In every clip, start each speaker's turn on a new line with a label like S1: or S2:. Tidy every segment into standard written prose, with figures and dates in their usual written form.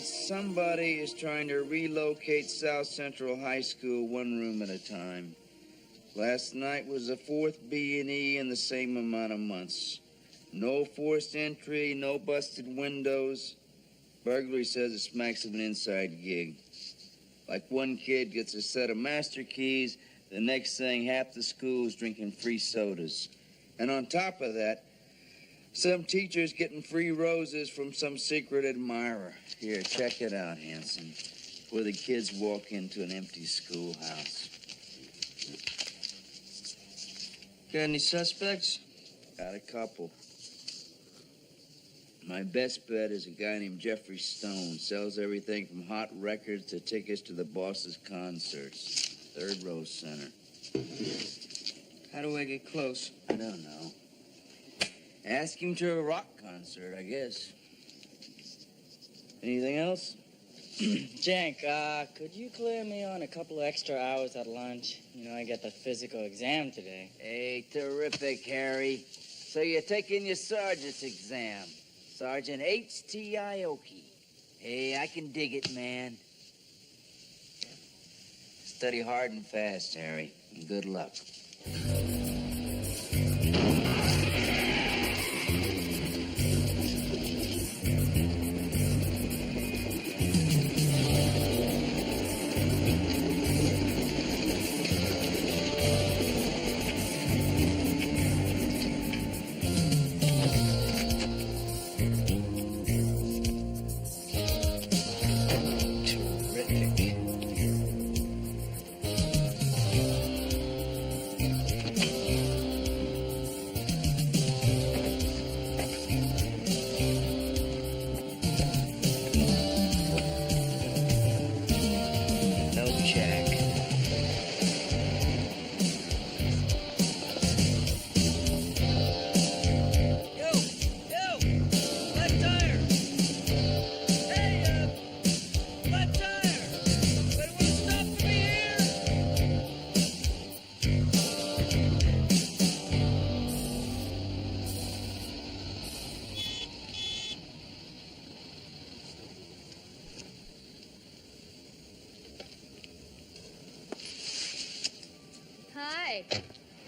S1: somebody is trying to relocate South Central High School one room at a time. Last night was the fourth B&E in the same amount of months. No forced entry, no busted windows. Burglary says it smacks of an inside gig. Like one kid gets a set of master keys, the next thing half the school's drinking free sodas. And on top of that, some teacher's getting free roses from some secret admirer. Here, check it out, Hanson. Where the kids walk into an empty schoolhouse.
S2: Got any suspects?
S1: Got a couple. My best bet is a guy named Jeffrey Stone. Sells everything from hot records to tickets to the boss's concerts. Third row center.
S2: How do I get close?
S1: I don't know. Ask him to a rock concert, I guess. Anything else?
S3: Jank, could you clear me on a couple of extra hours at lunch? You know, I got the physical exam today.
S1: Hey, terrific, Harry. So you're taking your sergeant's exam. Sergeant H.T. Aoki. Hey, I can dig it, man. Study hard and fast, Harry, and good luck.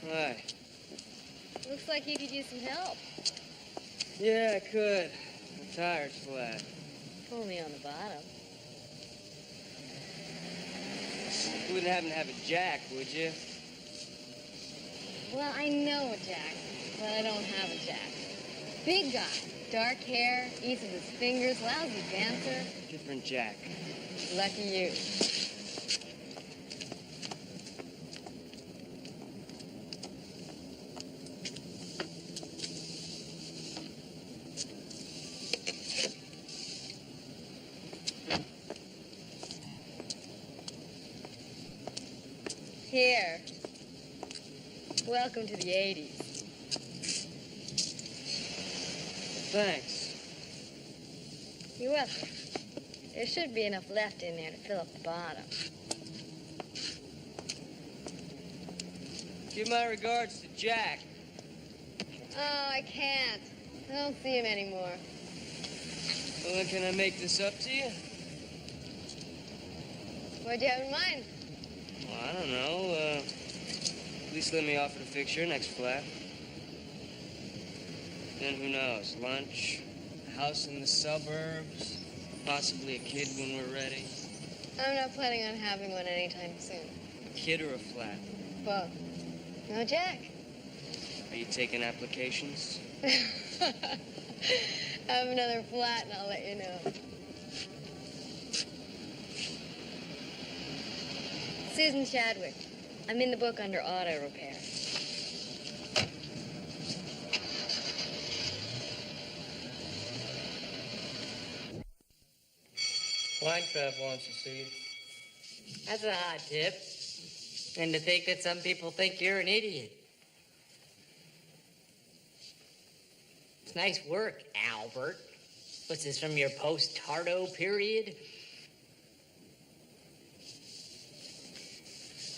S2: Hi.
S4: Looks like you could use some help.
S2: Yeah, I could. The tire's flat.
S4: Only on the bottom.
S2: You wouldn't happen to have a jack, would you?
S4: Well, I know a jack, but I don't have a jack. Big guy, dark hair, eats with his fingers, lousy dancer.
S2: Different jack.
S4: Lucky you. Here. Welcome to the 80s.
S2: Thanks.
S4: You're welcome. There should be enough left in there to fill up the bottom.
S2: Give my regards to Jack.
S4: Oh, I can't. I don't see him anymore.
S2: Well, then can I make this up to you?
S4: What'd you have in mind?
S2: Well, I don't know. At least let me offer to fix your next flat. Then who knows? Lunch, a house in the suburbs, possibly a kid when we're ready.
S4: I'm not planning on having one anytime soon.
S2: A kid or a flat?
S4: Both. No Jack.
S2: Are you taking applications?
S4: Have another flat and I'll let you know. Susan Chadwick. I'm in the book under auto repair.
S5: Weintraub wants to see you. That's a hot tip. And to think that some people think you're an idiot. It's nice work, Albert. What's this, from your post-Tardo period?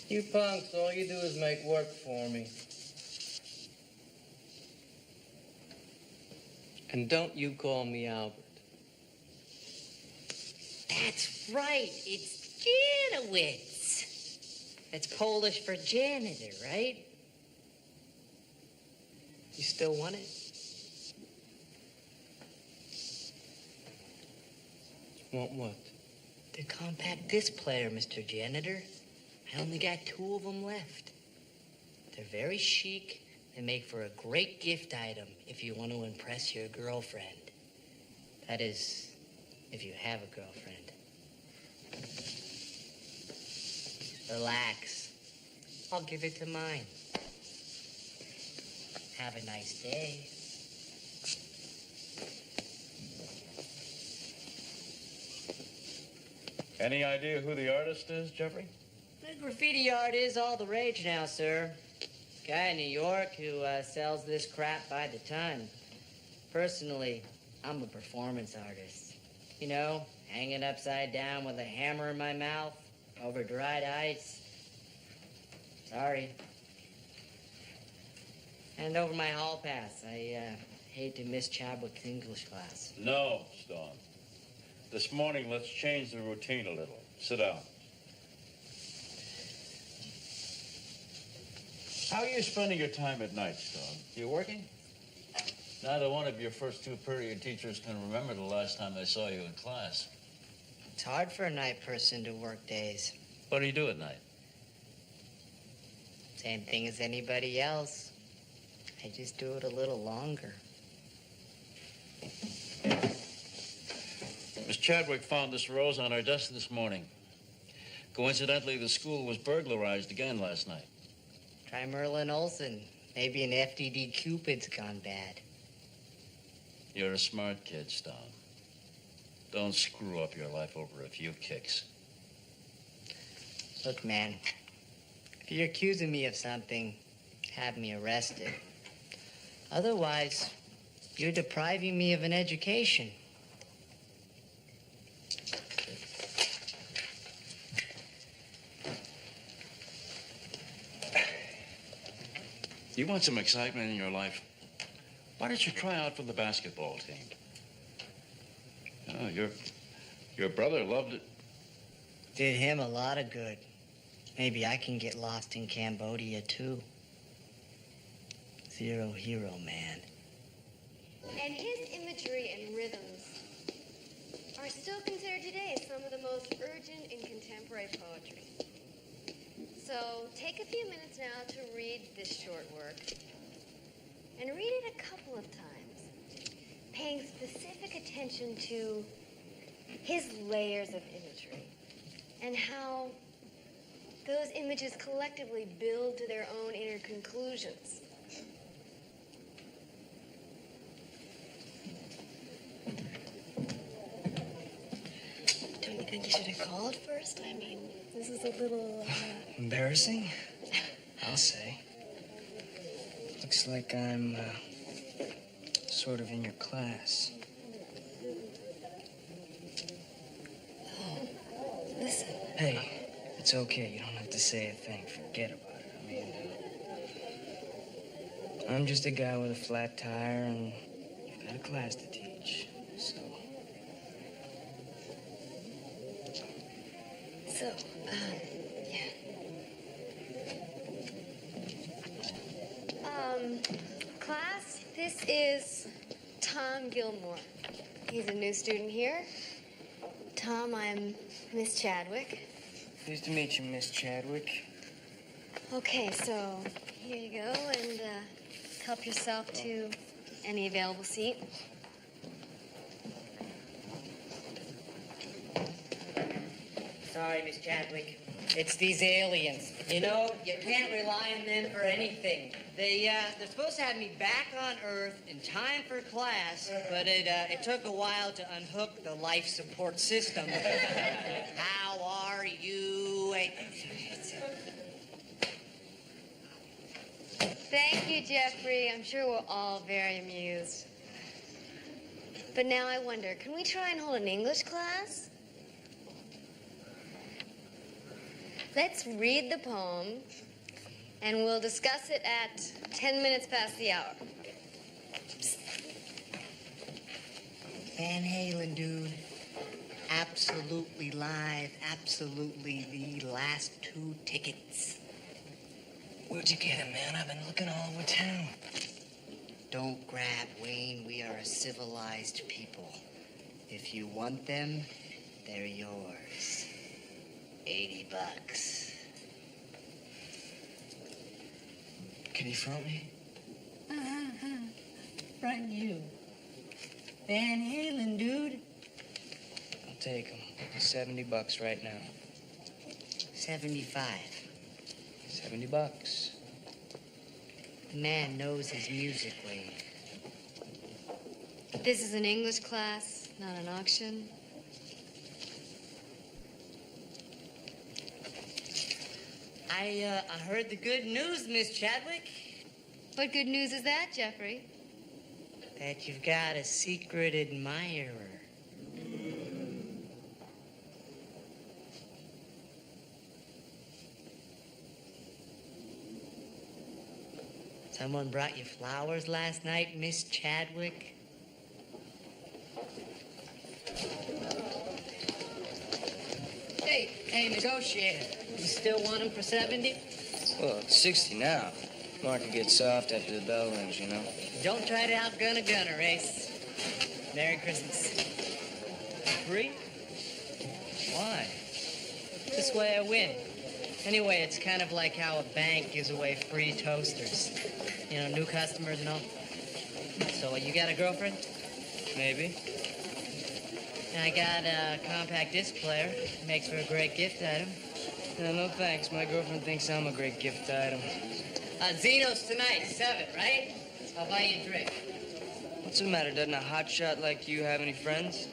S2: You punks, all you do is make work for me. And don't you call me Albert.
S5: That's right. It's Janowitz. That's Polish for janitor, right? You still want it?
S2: Want what?
S5: The compact disc player, Mr. Janitor. I only got 2 of them left. They're very chic and make for a great gift item if you want to impress your girlfriend. That is, if you have a girlfriend. Relax. I'll give it to mine. Have a nice day.
S6: Any idea who the artist is, Jeffrey?
S5: The graffiti art is all the rage now, sir. Guy in New York who sells this crap by the ton. Personally, I'm a performance artist. You know, hanging upside down with a hammer in my mouth over dried ice. Sorry. Hand over my hall pass. I hate to miss Chadwick's English class.
S6: No, Stone. This morning, let's change the routine a little. Sit down. How are you spending your time at night, Stone? You working? Neither one of your first 2 period teachers can remember the last time they saw you in class.
S5: It's hard for a night person to work days.
S6: What do you do at night?
S5: Same thing as anybody else. I just do it a little longer.
S6: Miss Chadwick found this rose on her desk this morning. Coincidentally, the school was burglarized again last night.
S5: Try Merlin Olsen. Maybe an FDD Cupid's gone bad.
S6: You're a smart kid, Stone. Don't screw up your life over a few kicks.
S5: Look, man, if you're accusing me of something, have me arrested. Otherwise, you're depriving me of an education.
S6: You want some excitement in your life? Why don't you try out for the basketball team? Oh, your brother loved it.
S5: Did him a lot of good. Maybe I can get lost in Cambodia, too. Zero hero, man.
S4: And his imagery and rhythms are still considered today some of the most urgent in contemporary poetry. So take a few minutes now to read this short work. And read it a couple of times, paying specific attention to his layers of imagery and how those images collectively build to their own inner conclusions. Don't you think you should have called first? I mean, this is a little...
S3: Embarrassing? I'll say. Looks like I'm sort of in your class.
S4: Oh, listen.
S3: Hey, it's okay. You don't have to say a thing. Forget about it. I mean, I'm just a guy with a flat tire, and you've got a class to teach. So,
S4: yeah. Class, this is Tom Gilmore. He's a new student here. Tom, I'm Miss Chadwick.
S3: pleased to meet you, Miss Chadwick.
S4: Okay, so here you go, and help yourself to any available seat.
S5: Sorry, Miss Chadwick. It's these aliens. You know, you can't rely on them for anything. They're supposed to have me back on Earth in time for class, but it took a while to unhook the life support system. How are you?
S4: Thank you, Jeffrey. I'm sure we're all very amused. But now I wonder, can we try and hold an English class? Let's read the poem, and we'll discuss it at 10 minutes past the hour.
S5: Van Halen, dude. absolutely live, absolutely the last 2 tickets.
S2: Where'd you get him, man? I've been looking all over town.
S5: Don't grab, Wayne. We are a civilized people. If you want them, they're yours. $80.
S2: Can you front me?
S5: Front you. Van Halen, dude.
S2: I'll take him. $70 right now.
S5: 75.
S2: $70.
S5: The man knows his music, Wayne.
S4: This is an English class, not an auction.
S5: I heard the good news, Miss Chadwick.
S4: What good news is that, Jeffrey?
S5: That you've got a secret admirer. Someone brought you flowers last night, Miss Chadwick? Hey, negotiator. You still want him for 70?
S2: Well, it's 60 now. Market gets soft after the bell rings, you know.
S5: Don't try to outgun a gunner, Ace. Merry Christmas. Free? Why? This way I win. Anyway, it's kind of like how a bank gives away free toasters. You know, new customers and all. So, you got a girlfriend?
S2: Maybe.
S5: I got a compact disc player. Makes for a great gift item.
S2: No thanks. My girlfriend thinks I'm a great gift item.
S5: Zeno's tonight, 7, right? I'll buy you a drink.
S2: What's the matter? Doesn't a hotshot like you have any friends?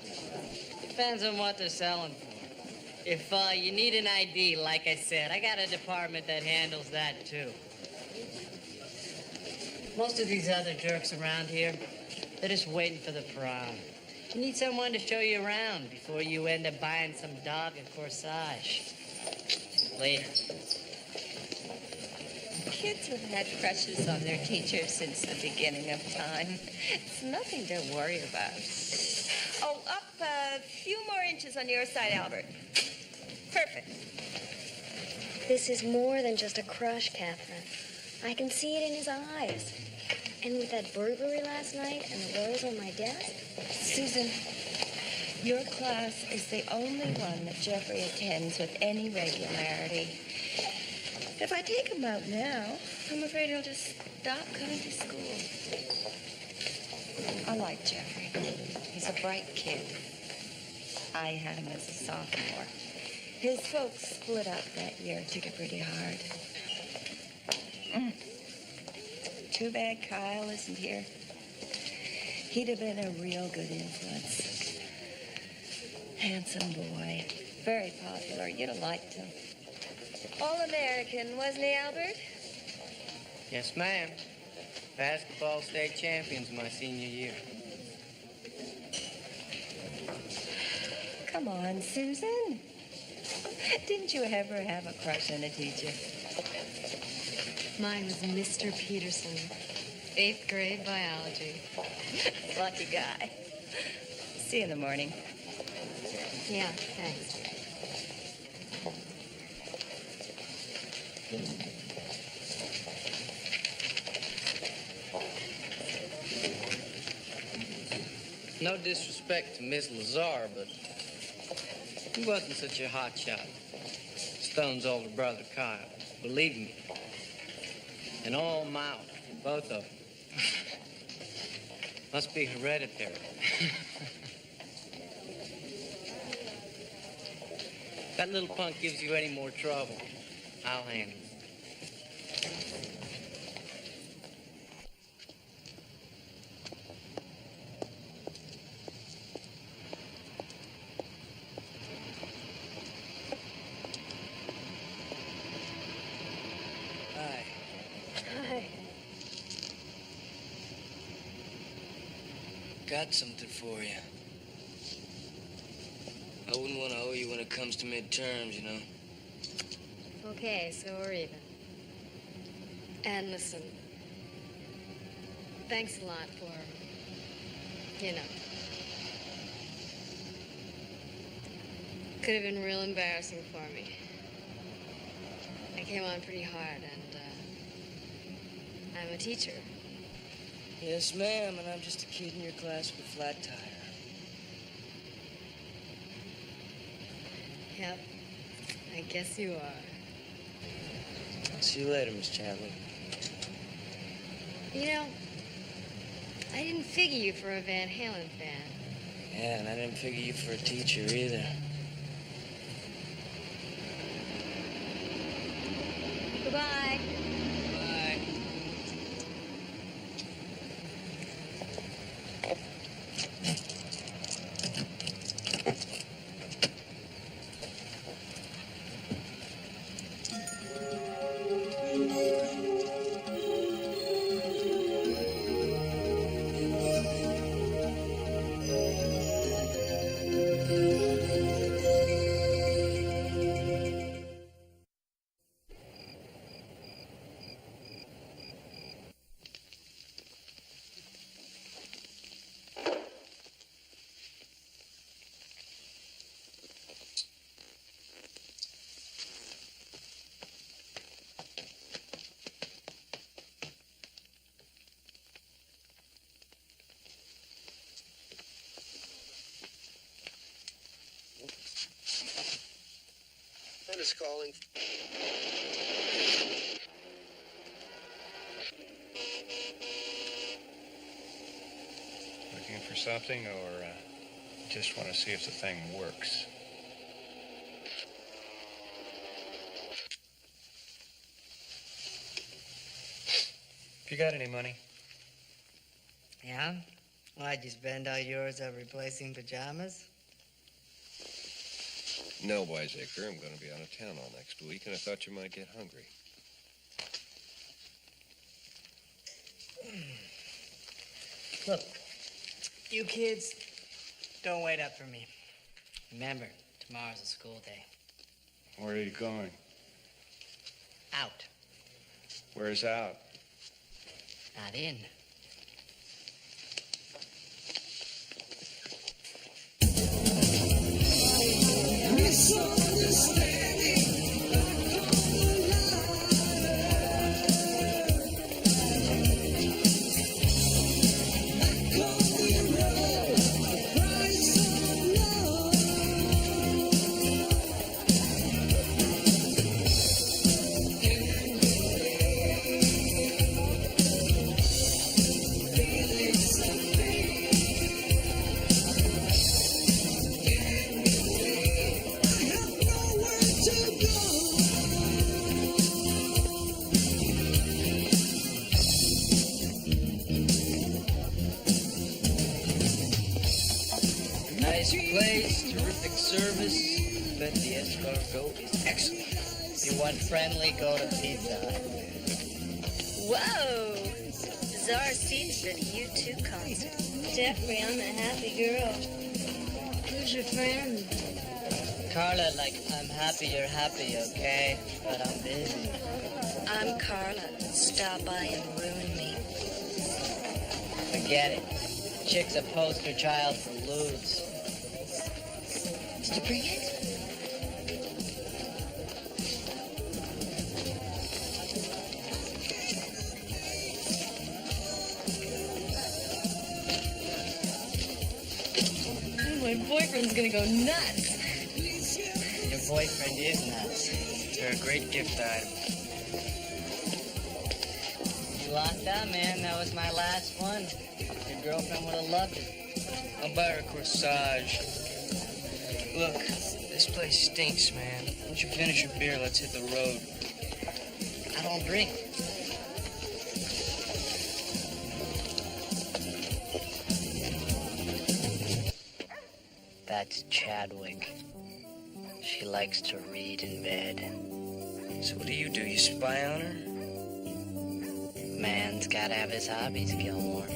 S5: Depends on what they're selling for. If you need an ID, like I said, I got a department that handles that, too. Most of these other jerks around here, they're just waiting for the prom. You need someone to show you around before you end up buying some dog and corsage. Later.
S7: Kids have had crushes on their teachers since the beginning of time. It's nothing to worry about. Oh, up a few more inches on your side, Albert. Perfect.
S4: This is more than just a crush, Catherine. I can see it in his eyes. And with that burglary last night and the rose on my desk.
S7: Susan, your class is the only one that Jeffrey attends with any regularity. If I take him out now, I'm afraid he'll just stop coming to school. I like Jeffrey. He's a bright kid. I had him as a sophomore. His folks split up that year, took it pretty hard. Too bad Kyle isn't here. He'd have been a real good influence. Handsome boy. Very popular. You'd have liked him. All-American, wasn't he, Albert?
S2: Yes, ma'am. Basketball state champions my senior year.
S7: Come on, Susan. Didn't you ever have a crush on a teacher?
S4: Mine was Mr. Peterson, 8th grade biology.
S7: Lucky guy. See you in the morning.
S4: Yeah, thanks.
S2: No disrespect to Miss Lazar, but he wasn't such a hot shot. Stone's older brother, Kyle. Believe me. And all mouth, both of them. Must be hereditary. That little punk gives you any more trouble, I'll handle it. Hi.
S4: Hi.
S2: Got something for you. I wouldn't want to owe you when it comes to midterms, you know.
S4: Okay, so we're even. And listen, thanks a lot for, Could have been real embarrassing for me. I came on pretty hard, and I'm a teacher.
S3: Yes, ma'am, and I'm just a kid in your class with a flat tire.
S4: Yep, I guess you are.
S3: See you later, Miss Chadwick.
S4: You know, I didn't figure you for a Van Halen fan.
S3: Yeah, and I didn't figure you for a teacher either.
S4: Goodbye.
S3: Bye.
S8: Is calling.
S9: Looking for something, or just want to see if the thing works? Have you got any money?
S5: Yeah? Why'd you spend all yours on replacing pajamas?
S8: No, Wiseacre, I'm going to be out of town all next week, and I thought you might get hungry.
S5: Look, you kids, don't wait up for me. Remember, tomorrow's a school day.
S9: Where are you going?
S5: Out,
S9: Where's out?
S5: not in.
S3: Nice place, terrific service. Bet the escargot is excellent. If you want friendly, go to Pizza Hut.
S7: Whoa! Bizarre seats for the U2 concert.
S4: Jeffrey, I'm a happy girl. Who's your friend?
S3: Carla, like, I'm happy you're happy, okay? But I'm busy.
S7: I'm Carla. Stop by and ruin me.
S3: Forget it. Chick's a poster child for lewds.
S7: Did you bring it?
S4: My boyfriend's gonna go nuts.
S3: Your boyfriend is nuts. They're a great gift item. You locked up, man. That was my last one. Your girlfriend would have loved it.
S10: I'll buy her a corsage. Look, this place stinks, man. Once you finish your beer, let's hit the road.
S3: I don't drink. That's Chadwick. She likes to read in bed.
S10: So what do? You spy on her?
S3: Man's gotta have his hobbies, Gilmore.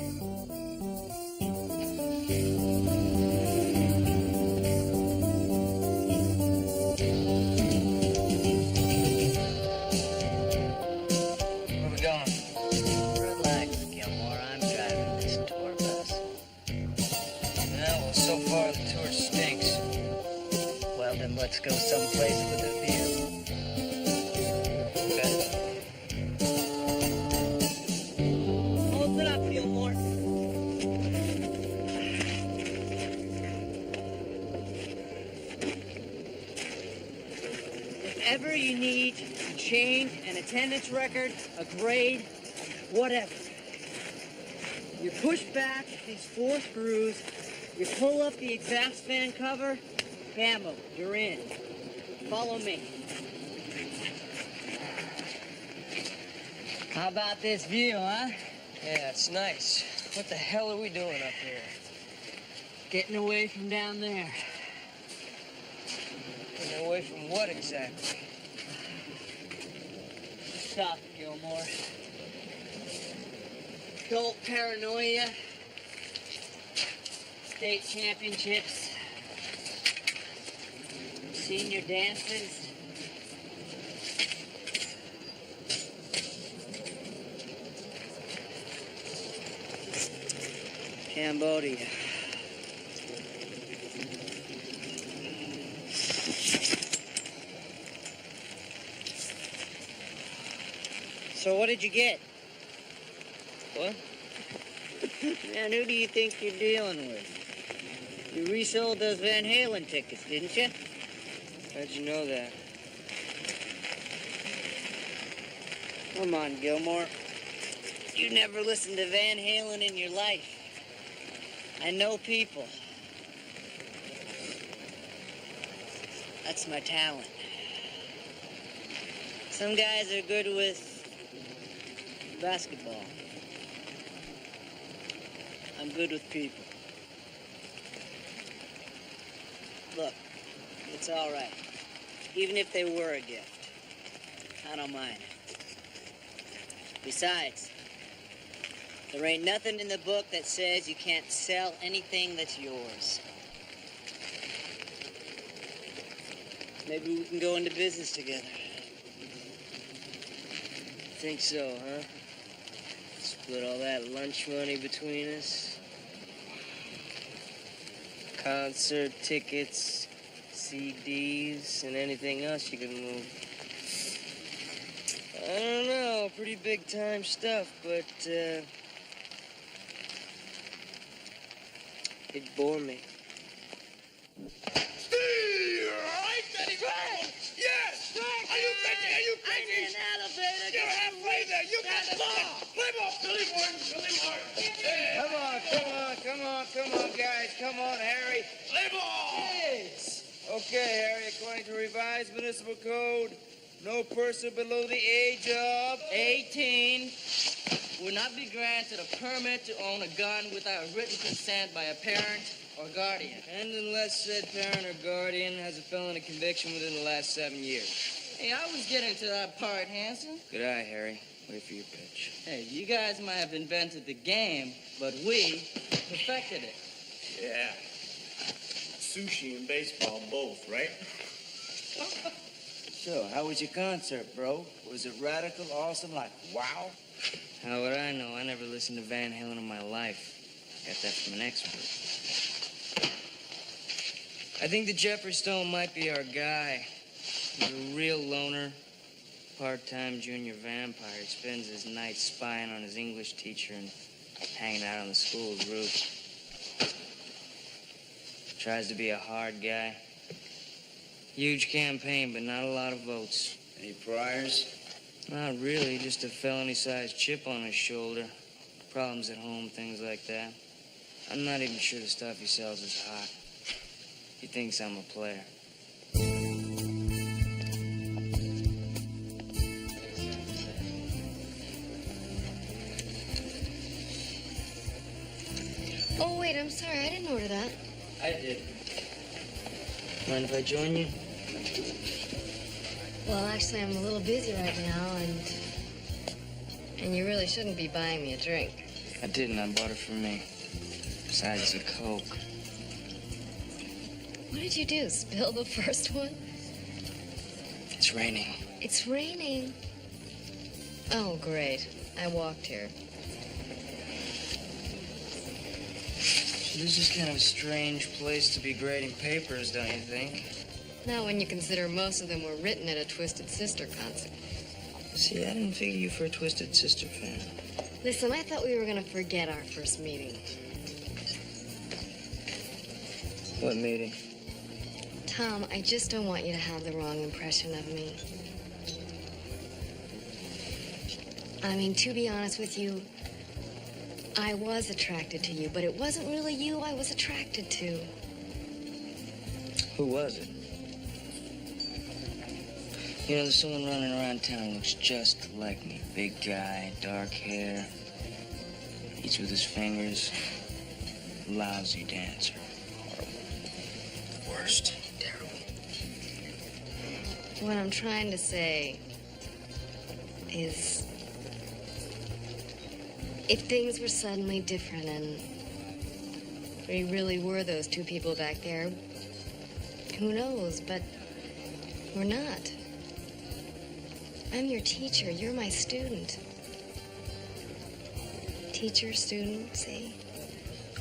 S10: Where we going?
S3: Relax, Gilmore. I'm driving this tour bus.
S10: Yeah, well, so far the tour stinks.
S3: Well, then let's go someplace with a view. Open up, Gilmore. If ever you need to change an attendance record, a grade, whatever, you push back these 4 screws, you pull up the exhaust fan cover, bammo, you're in. Follow me. How about this view, huh?
S10: Yeah, it's nice. What the hell are we doing up here?
S3: Getting away from down there.
S10: Getting away from what exactly?
S3: Stop, Gilmore. Adult paranoia. State championships. Senior dances. Cambodia. So what did you get?
S10: What?
S3: Man, who do you think you're dealing with? You resold those Van Halen tickets, didn't you?
S10: How'd you know that?
S3: Come on, Gilmore. You never listened to Van Halen in your life. I know people. That's my talent. Some guys are good with basketball. I'm good with people. Look, it's all right. Even if they were a gift, I don't mind. Besides, there ain't nothing in the book that says you can't sell anything that's yours. Maybe we can go into business together.
S10: Think so, huh? Split all that lunch money between us. Concert tickets, CDs, and anything else you can move. I don't know, pretty big time stuff, but it'd bore me.
S11: Right, Betty Brown? Yes! Are you crazy? Are you crazy?
S3: I'm in an elevator.
S11: You're halfway there. You got the ball. Play ball, Billy Martin. Billy Martin. Yeah.
S1: Come on, guys. Come on, Harry.
S11: Play ball.
S1: Okay, Harry, according to revised municipal code, no person below the age of
S2: 18 will not be granted a permit to own a gun without written consent by a parent or guardian.
S10: And unless said parent or guardian has a felony conviction within the last 7 years.
S2: Hey, I was getting to that part, Hanson.
S10: Good eye, Harry. Wait for your pitch.
S2: Hey, you guys might have invented the game, but we perfected it.
S11: Yeah. Sushi and baseball both, right?
S1: So, how was your concert, bro? Was it radical, awesome, like wow?
S10: How would I know? I never listened to Van Halen in my life. Got that from an expert. I think the Jeffrey Stone might be our guy. He's a real loner, part-time junior vampire. He spends his nights spying on his English teacher and hanging out on the school's roof. Tries to be a hard guy. Huge campaign, but not a lot of votes.
S1: Any priors?
S10: Not really, just a felony-sized chip on his shoulder. Problems at home, things like that. I'm not even sure the stuff he sells is hot. He thinks I'm a player.
S4: Oh, wait, I'm sorry. I didn't order that.
S10: I did. Mind if I join you?
S4: Well, actually, I'm a little busy right now, and you really shouldn't be buying me a drink.
S10: I didn't. I bought it for me. Besides, it's a Coke.
S4: What did you do? Spill the first one?
S10: It's raining.
S4: It's raining. Oh, great. I walked here.
S10: This is kind of a strange place to be grading papers, don't you think?
S12: Not when you consider most of them were written at a Twisted Sister concert.
S10: See, I didn't figure you for a Twisted Sister fan.
S12: Listen, I thought we were going to forget our first meeting.
S10: What meeting?
S12: Tom, I just don't want you to have the wrong impression of me. I mean, to be honest with you, I was attracted to you, but it wasn't really you I was attracted to.
S10: Who was it? You know, there's someone running around town who looks just like me. Big guy, dark hair, eats with his fingers. Lousy dancer. Horrible. Worst. Terrible.
S12: What I'm trying to say is, if things were suddenly different and we really were those two people back there, who knows, but we're not. I'm your teacher. You're my student. Teacher, student, see?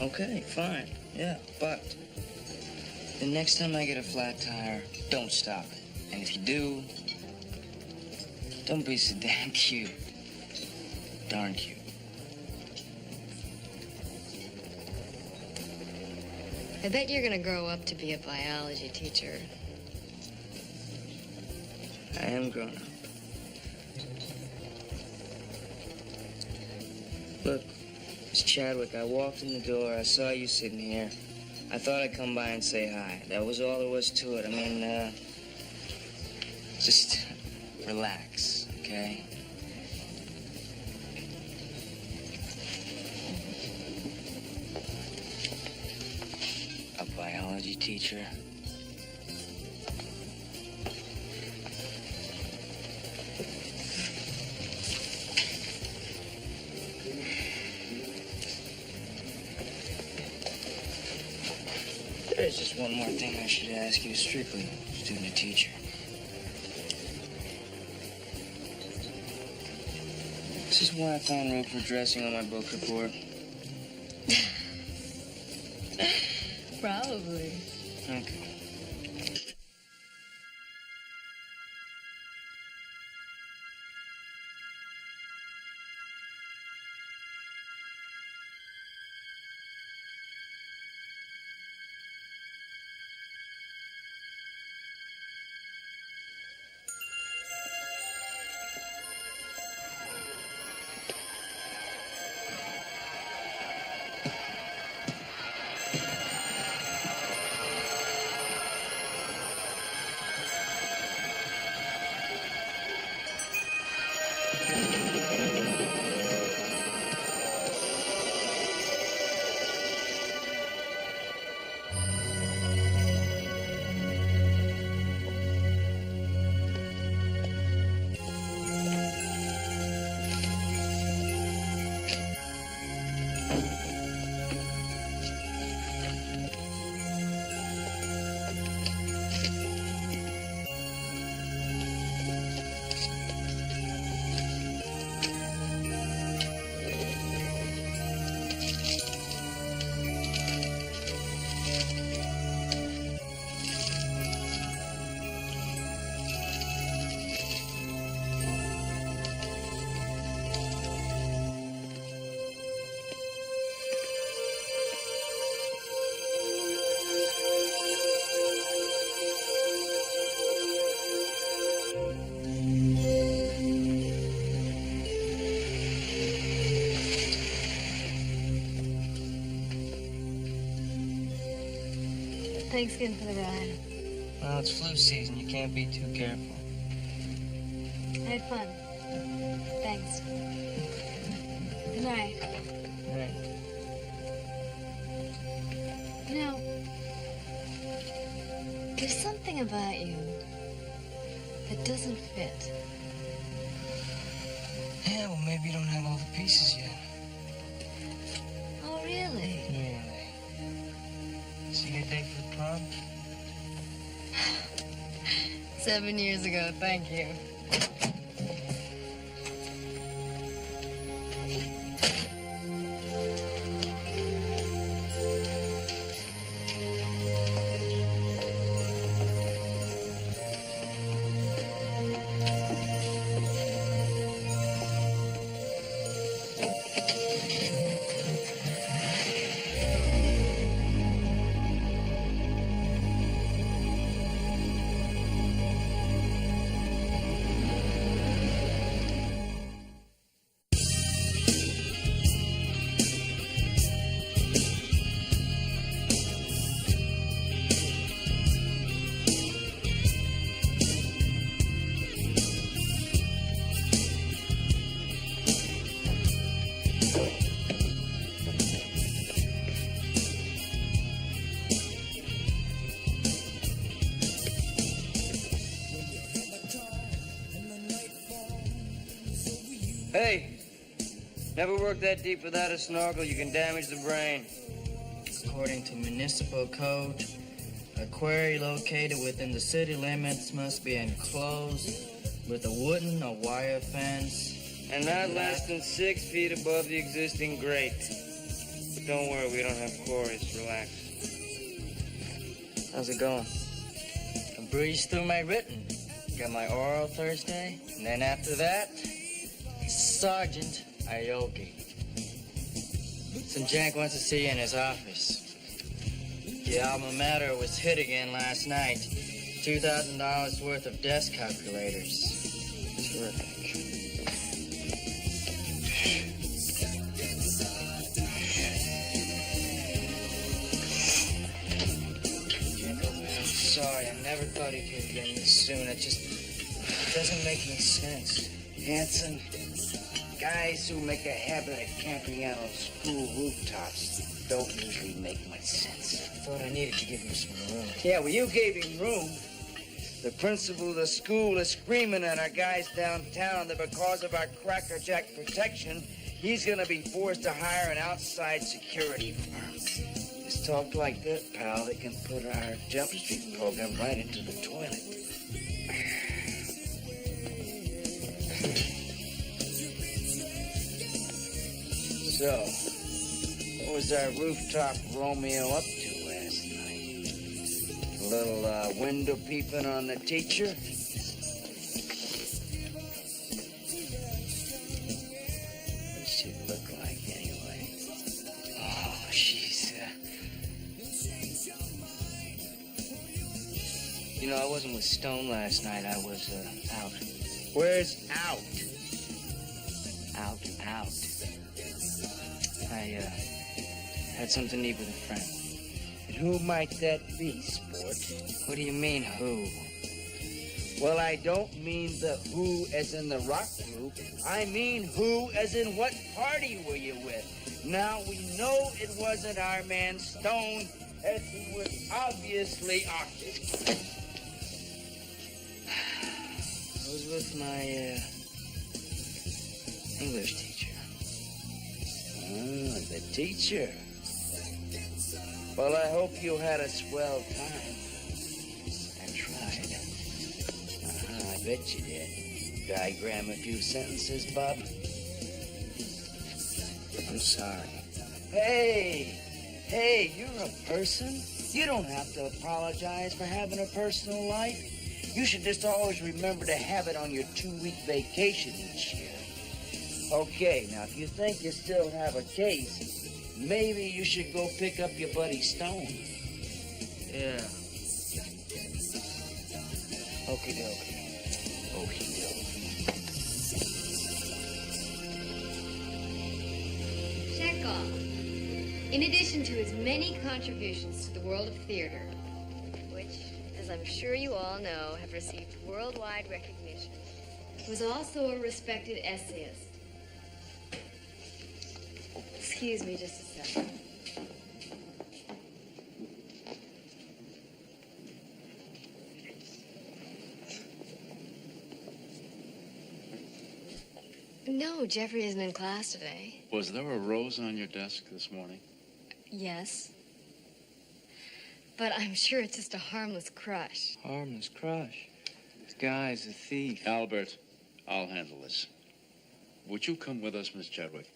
S10: Okay, fine. Yeah, but the next time I get a flat tire, don't stop it. And if you do, don't be so damn cute. Darn cute.
S12: I bet you're gonna grow up to be a biology teacher.
S10: I am grown up. Look, Miss Chadwick, I walked in the door, I saw you sitting here. I thought I'd come by and say hi. That was all there was to it. I mean, just relax, okay? A biology teacher. There's just one more thing I should ask you, strictly student to teacher. This is why I found room for dressing on my book report.
S12: Probably.
S10: Okay.
S12: Thanks again for the ride.
S10: Well, it's flu season. You can't be too careful.
S12: I had fun. Thanks. Good night.
S10: All right.
S12: You know, there's something about you that doesn't fit.
S10: Yeah, well, maybe you don't have all the pieces yet.
S12: Oh, really?
S10: Really? See your date for the prom?
S12: 7 years ago, thank you.
S10: Hey, never work that deep without a snorkel. You can damage the brain. According to municipal code, a quarry located within the city limits must be enclosed with a wooden or wire fence and not less than 6 feet above the existing grate. Don't worry, we don't have quarries. Relax. How's it going? I breezed through my written. Got my oral Thursday, and then after that, Sergeant Aoki. Some jank wants to see you in his office. The alma mater was hit again last night. $2,000 worth of desk calculators. Terrific. I'm sorry, I never thought he'd hit again this soon. It just doesn't make any sense.
S1: Hanson, guys who make a habit of camping out on school rooftops don't usually make much sense.
S10: I thought I needed to give him some room.
S1: Yeah, well, you gave him room. The principal of the school is screaming at our guys downtown that because of our crackerjack protection, he's gonna be forced to hire an outside security firm. Just talk like that, pal. They can put our Jump Street program right into the toilet. So, what was our rooftop Romeo up to last night? A little window peeping on the teacher? What's she look like anyway? Oh, she's,
S10: You know, I wasn't with Stone last night. I was, out.
S1: Where's out?
S10: Out. I, had something to eat with a friend.
S1: And who might that be, sport?
S10: What do you mean, who?
S1: Well, I don't mean the who as in the rock group. I mean who as in what party were you with? Now, we know it wasn't our man Stone, as he was obviously occupied.
S10: I was with my, English teacher.
S1: Oh, the teacher. Well, I hope you had a swell time.
S10: I tried.
S1: I bet you did. Diagram a few sentences, Bob?
S10: I'm sorry.
S1: Hey, you're a person. You don't have to apologize for having a personal life. You should just always remember to have it on your 2-week vacation each year. Okay, now, if you think you still have a case, maybe you should go pick up your buddy Stone.
S10: Yeah. Okie dokie.
S1: Okie dokie.
S4: Chekhov, in addition to his many contributions to the world of theater, which, as I'm sure you all know, have received worldwide recognition, was also a respected essayist. Excuse me just a second. No, Jeffrey isn't in class today.
S6: Was there a rose on your desk this morning?
S4: Yes. But I'm sure it's just a harmless crush.
S10: Harmless crush. This guy's a thief.
S6: Albert, I'll handle this. Would you come with us, Miss Chadwick?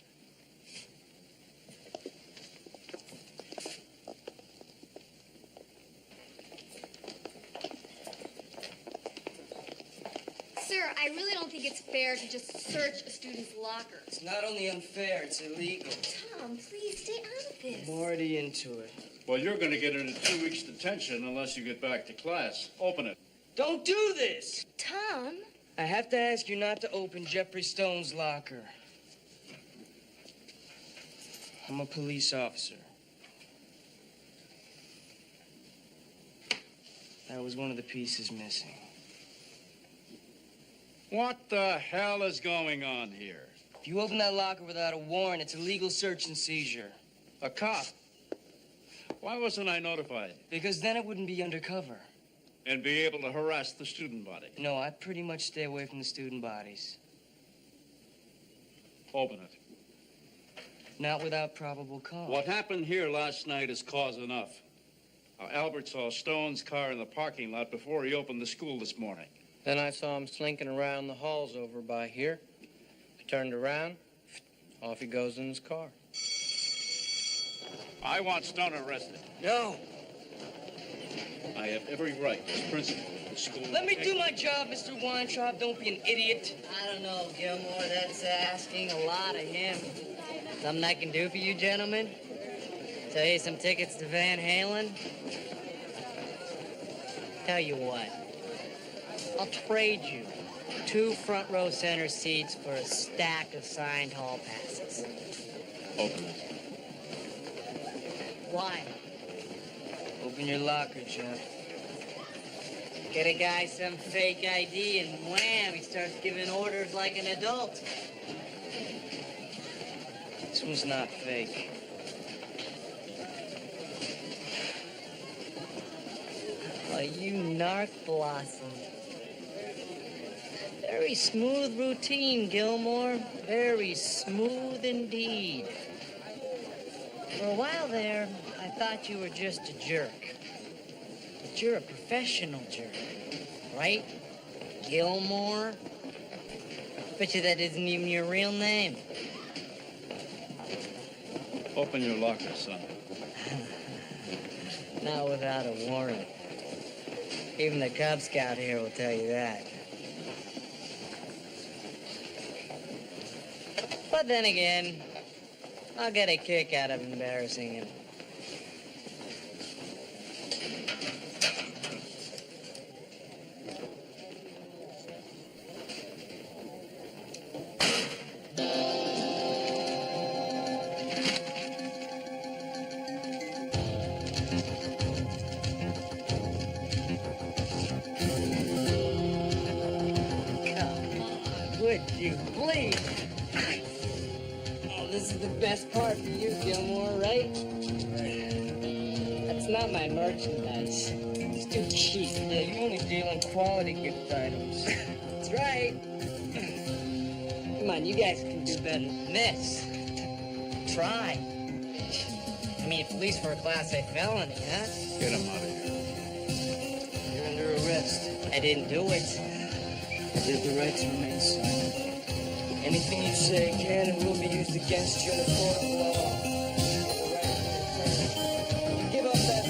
S4: Sir, I really don't think it's fair to just search a student's locker.
S10: It's not only unfair, it's illegal.
S4: Tom, please stay out of this.
S10: I'm already into it.
S6: Well, you're going to get into 2 weeks detention unless you get back to class. Open it.
S10: Don't do this!
S4: Tom?
S10: I have to ask you not to open Jeffrey Stone's locker. I'm a police officer. That was one of the pieces missing.
S6: What the hell is going on here?
S10: If you open that locker without a warrant, it's a legal search and seizure.
S6: A cop? Why wasn't I notified?
S10: Because then it wouldn't be undercover.
S6: And be able to harass the student body?
S10: No, I pretty much stay away from the student bodies.
S13: Open it.
S10: Not without probable cause.
S13: What happened here last night is cause enough. Albert saw Stone's car in the parking lot before he opened the school this morning.
S2: Then I saw him slinking around the halls over by here. I turned around, off he goes in his car.
S13: I want Stone arrested.
S10: No.
S13: I have every right as principal of the school.
S10: Let me do my job, Mr. Weintraub. Don't be an idiot.
S5: I don't know, Gilmore. That's asking a lot of him. Something I can do for you, gentlemen? Tell you some tickets to Van Halen? Tell you what. I'll trade you 2 front row center seats for a stack of signed hall passes.
S13: Open it.
S5: Why?
S10: Open your locker, Jeff.
S5: Get a guy some fake ID and wham, he starts giving orders like an adult.
S10: This one's not fake.
S5: Oh, you narc blossom. Very smooth routine, Gilmore. Very smooth indeed. For a while there, I thought you were just a jerk. But you're a professional jerk, right? Gilmore? Bet you that isn't even your real name.
S13: Open your locker, son.
S5: Not without a warrant. Even the Cub Scout here will tell you that. But then again, I'll get a kick out of embarrassing him. Would you please? Oh, this is the best part for you, Gilmore, right? That's not my merchandise. It's too cheap.
S10: Yeah, you only deal in quality gift items.
S5: That's right. Come on, you guys can do better than this. Try. I mean, at least for a Class A felony, huh?
S13: Get him out of here.
S10: You're under arrest.
S5: I didn't do it.
S10: You have the right to remain silent. Anything you say can and will be used against you in a court of law. You give up that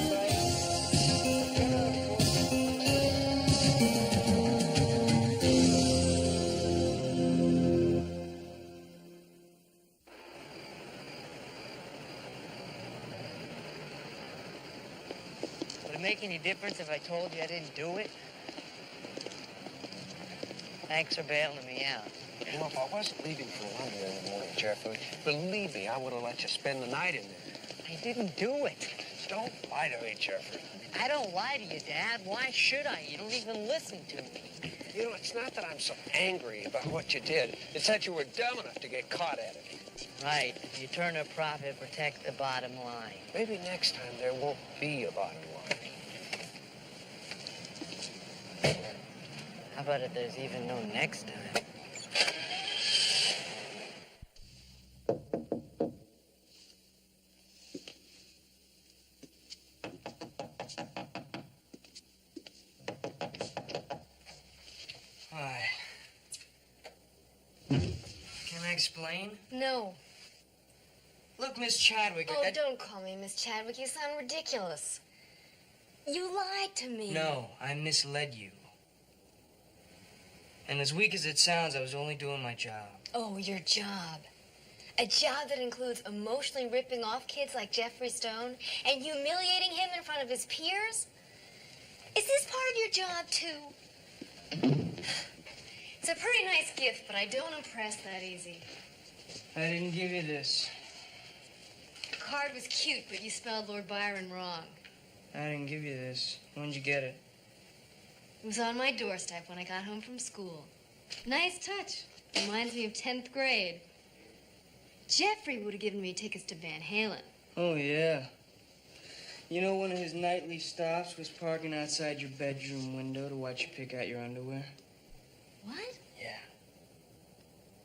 S5: Would it make any difference if I told you I didn't do it? Thanks for bailing me out.
S8: You know, if I wasn't leaving for London in the morning, Jeffrey, believe me, I would have let you spend the night in there.
S5: I didn't do it.
S8: Don't lie to me, Jeffrey.
S5: I don't lie to you, Dad. Why should I? You don't even listen to me.
S8: You know, it's not that I'm so angry about what you did. It's that you were dumb enough to get caught at it.
S5: Right. If you turn a profit, protect the bottom line.
S8: Maybe next time there won't be a bottom line.
S5: How about if there's even no next time?
S10: Hi. Can I explain?
S4: No.
S10: Look, Miss Chadwick.
S4: Oh, don't call me Miss Chadwick. You sound ridiculous. You lied to me.
S10: No, I misled you. And as weak as it sounds, I was only doing my job.
S4: Oh, your job. A job that includes emotionally ripping off kids like Jeffrey Stone and humiliating him in front of his peers? Is this part of your job, too? It's a pretty nice gift, but I don't impress that easy.
S10: I didn't give you this.
S4: The card was cute, but you spelled Lord Byron wrong.
S10: I didn't give you this. When'd you get it?
S4: It was on my doorstep when I got home from school. Nice touch. Reminds me of 10th grade. Jeffrey would have given me tickets to Van Halen.
S10: Oh, yeah. You know, one of his nightly stops was parking outside your bedroom window to watch you pick out your underwear.
S4: What?
S10: Yeah.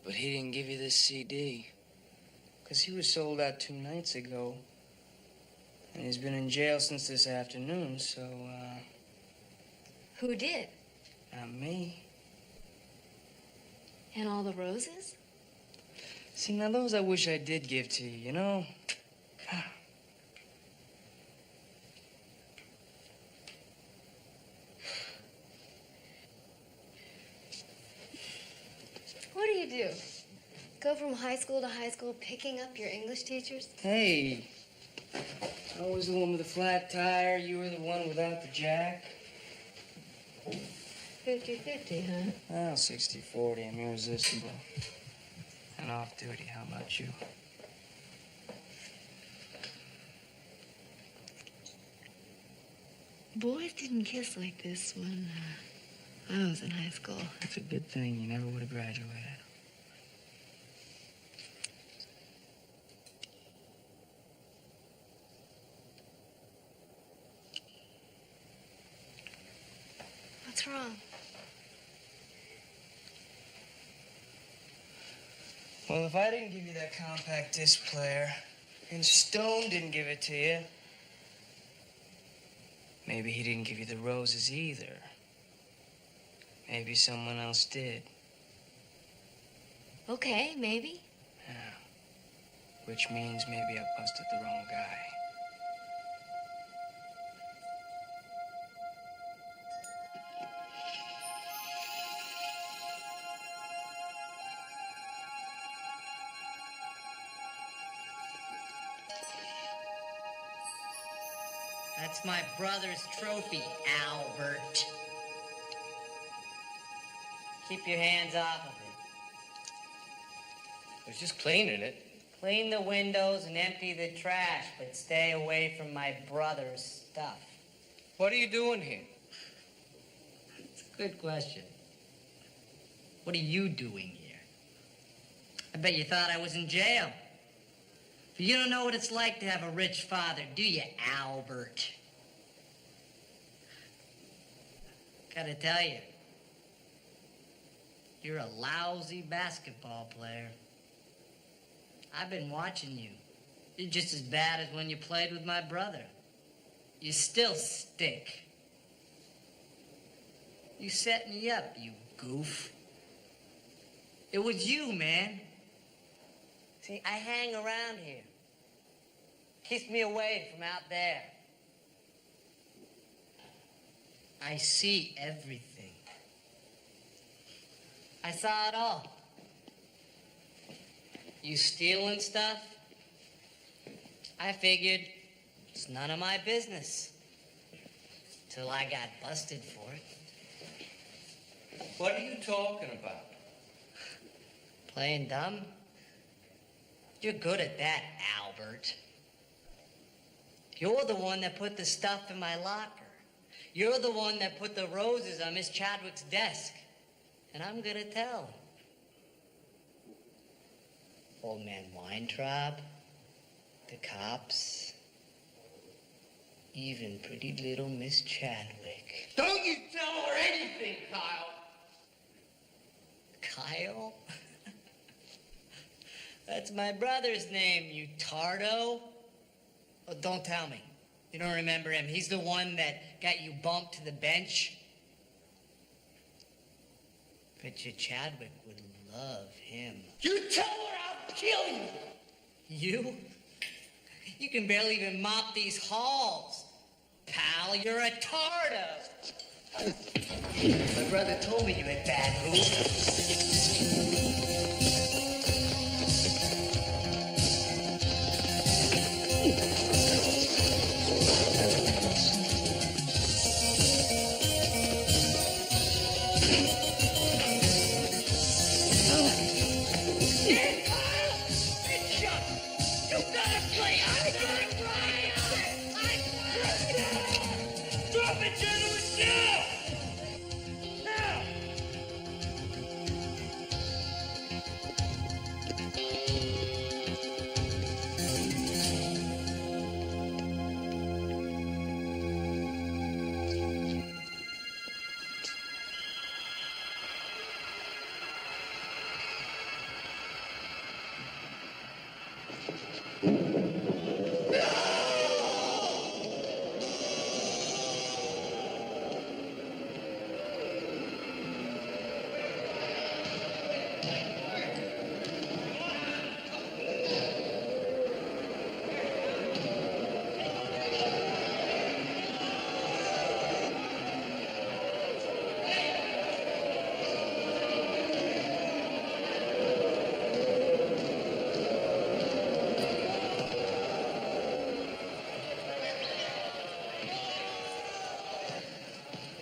S10: But he didn't give you this CD. Because he was sold out 2 nights ago. And he's been in jail since this afternoon, so,
S12: Who did?
S10: Not me.
S12: And all the roses?
S10: See, now those I wish I did give to you, you know?
S12: What do you do? Go from high school to high school picking up your English teachers?
S10: Hey, I was the one with the flat tire. You were the one without the jack.
S12: 50-50, huh?
S10: Well, 60-40. I'm irresistible. And off duty. How about you?
S12: Boys didn't kiss like this when I was in high school.
S10: It's a good thing you never would have graduated.
S12: What's wrong?
S10: Well, if I didn't give you that compact disc player, and Stone didn't give it to you, maybe he didn't give you the roses either. Maybe someone else did.
S12: Okay, maybe.
S10: Yeah. Which means maybe I busted the wrong guy.
S5: That's my brother's trophy, Albert. Keep your hands off of it.
S2: I was just cleaning it.
S5: Clean the windows and empty the trash, but stay away from my brother's stuff.
S2: What are you doing here?
S5: It's a good question. What are you doing here? I bet you thought I was in jail. But you don't know what it's like to have a rich father, do you, Albert? Gotta tell you, you're a lousy basketball player. I've been watching you. You're just as bad as when you played with my brother. You still stink. You set me up, you goof. It was you, man. See, I hang around here. Keeps me away from out there. I see everything. I saw it all. You stealing stuff? I figured it's none of my business. Till I got busted for it.
S2: What are you talking about?
S5: Playing dumb? You're good at that, Albert. You're the one that put the stuff in my locker. You're the one that put the roses on Miss Chadwick's desk. And I'm gonna tell. Old man Weintraub, the cops, even pretty little Miss Chadwick.
S2: Don't you tell her anything, Kyle.
S5: Kyle? That's my brother's name, you tardo. Oh, don't tell me. You don't remember him. He's the one that got you bumped to the bench. Bet you Chadwick would love him.
S2: You tell her I'll kill you.
S5: You? You can barely even mop these halls. Pal, you're a tardo. My brother told me you had bad moves.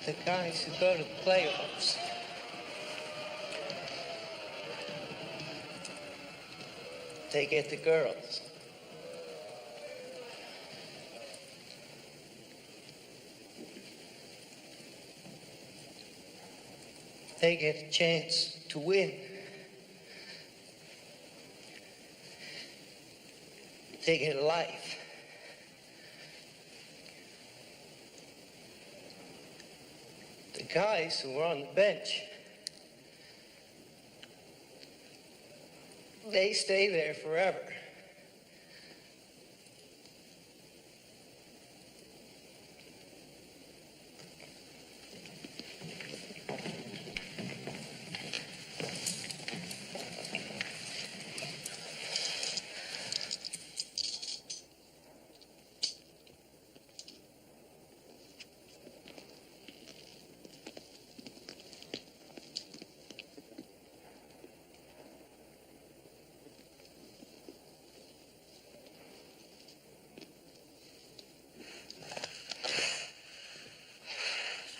S5: The guys who go to the playoffs. They get the girls. They get a chance to win. They get a life. The guys who are on the bench, they stay there forever.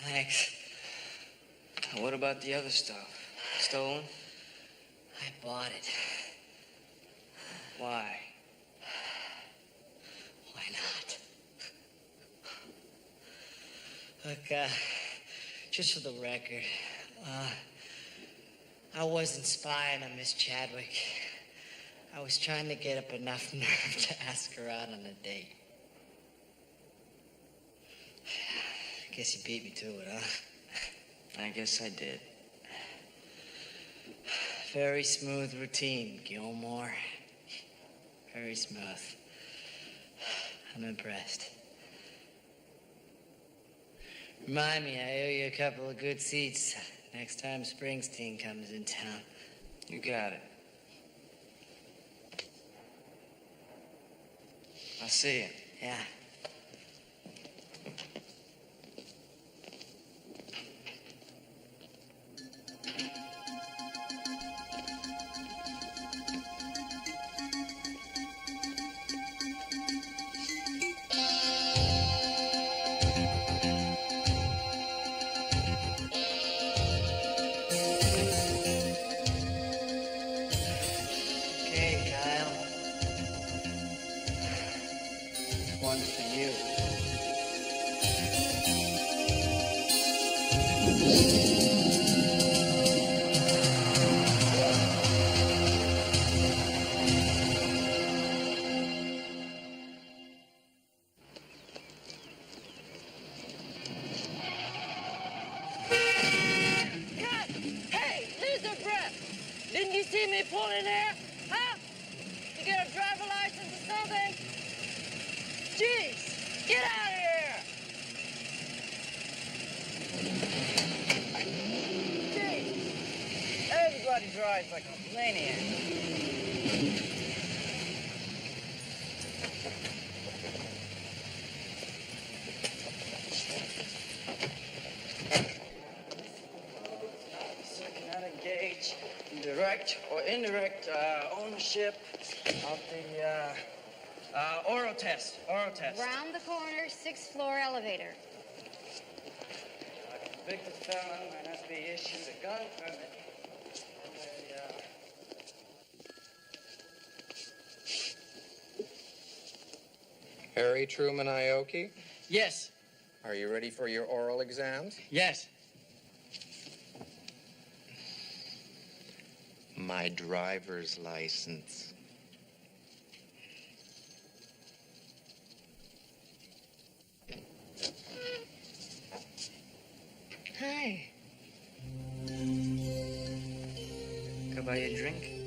S5: Thanks.
S10: What about the other stuff? Stolen?
S5: I bought it.
S10: Why?
S5: Why not? Look, just for the record, I wasn't spying on Miss Chadwick. I was trying to get up enough nerve to ask her out on a date. I guess you beat me to it, huh?
S10: I guess I did.
S5: Very smooth routine, Gilmore. Very smooth. I'm impressed. Remind me, I owe you a couple of good seats next time Springsteen comes in town.
S10: You got it. I'll see you.
S5: Yeah. Okay, Kyle. One's for you.
S3: Hey, lose breath! Didn't you see me pulling there? Huh? You get a driver license or something? Jeez, get out of here! Jeez, everybody drives like a maniac.
S10: So I cannot engage in direct or indirect ownership of the oral test. Oral test.
S4: Round the corner, 6th floor elevator.
S10: A convicted felon might not be issued a gun permit.
S8: Harry Truman Ioki,
S10: Yes.
S8: are you ready for your oral exams?
S10: Yes.
S1: My driver's license.
S12: Hi.
S10: Go buy you a drink?